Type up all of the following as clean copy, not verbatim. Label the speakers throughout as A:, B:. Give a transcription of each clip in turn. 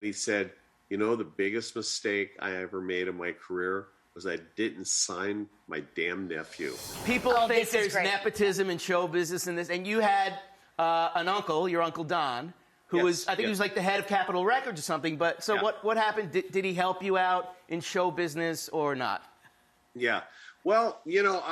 A: He said, you know, the biggest mistake I ever made in my career was I didn't sign my damn nephew.
B: People think there's nepotism in show business and this, and you had an uncle, your Uncle Don, who was, I think he was like the head of Capitol Records or something, but so what happened? Did he help you out in show business or not?
A: Yeah. Well, you know,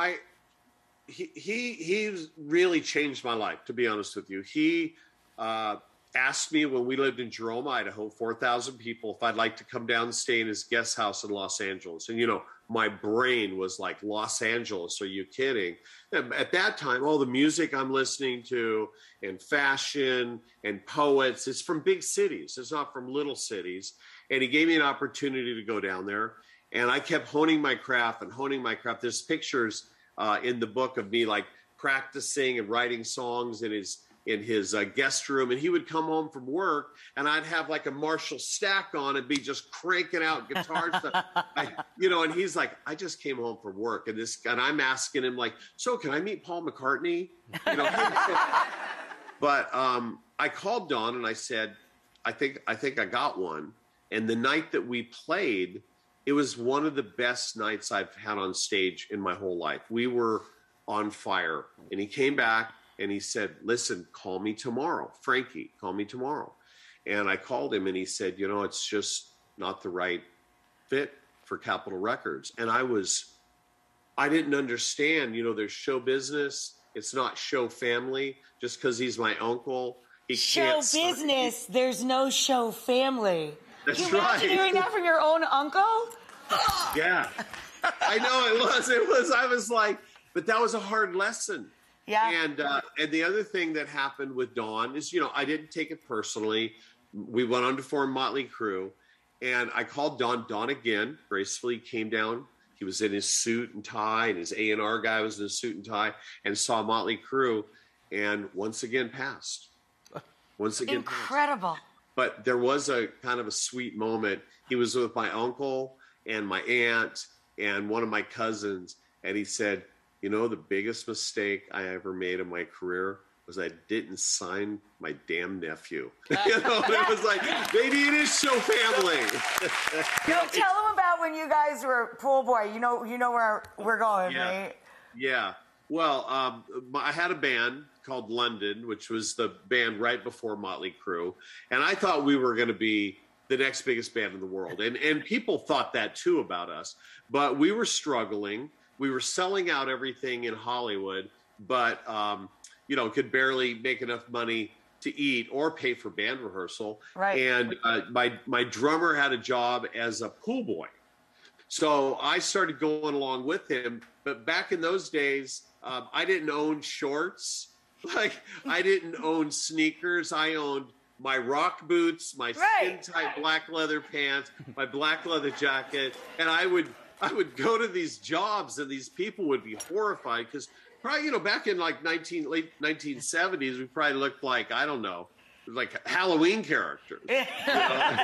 A: he really changed my life, to be honest with you. He asked me when we lived in Jerome, Idaho, 4,000 people, if I'd like to come down and stay in his guest house in Los Angeles. And, you know, my brain was like, Los Angeles, are you kidding? And at that time, all the music I'm listening to and fashion and poets, it's from big cities. It's not from little cities. And he gave me an opportunity to go down there. And I kept honing my craft and honing my craft. There's pictures in the book of me like practicing and writing songs in his guest room, and he would come home from work and I'd have like a Marshall stack on and be just cranking out guitar stuff. And he's like, I just came home from work and I'm asking him like, so can I meet Paul McCartney? But I called Don and I said, I think I got one. And the night that we played, it was one of the best nights I've had on stage in my whole life. We were on fire, and he came back and he said, listen, call me tomorrow. Frankie, call me tomorrow. And I called him and he said, you know, it's just not the right fit for Capitol Records. And I didn't understand, you know, there's show business. It's not show family. Just because he's my uncle,
C: show business, there's no show family.
A: That's
C: Can you imagine hearing that from your own uncle?
A: Yeah, I know it was. I was like, but that was a hard lesson.
C: Yeah.
A: And the other thing that happened with Don is, you know, I didn't take it personally. We went on to form Motley Crue, and I called Don. Don again gracefully came down. He was in his suit and tie, and his A&R guy was in his suit and tie, and saw Motley Crue, and once again passed.
C: Incredible.
A: Passed. But there was a kind of a sweet moment. He was with my uncle and my aunt and one of my cousins, and he said, you know, the biggest mistake I ever made in my career was I didn't sign my damn nephew. You know, and it was like, maybe it is show family.
C: Tell them about when you guys were Pool Boy. You know where we're going, right?
A: Yeah. Well, I had a band called London, which was the band right before Motley Crue. And I thought we were going to be the next biggest band in the world. And people thought that too about us. But we were struggling. We were selling out everything in Hollywood, but, could barely make enough money to eat or pay for band rehearsal.
C: Right.
A: And my drummer had a job as a pool boy. So I started going along with him. But back in those days, I didn't own shorts. Like, I didn't own sneakers. I owned my rock boots, my skin-tight black leather pants, my black leather jacket, and I would go to these jobs, and these people would be horrified because probably, back in like late 1970s, we probably looked like, I don't know, like Halloween characters. You know?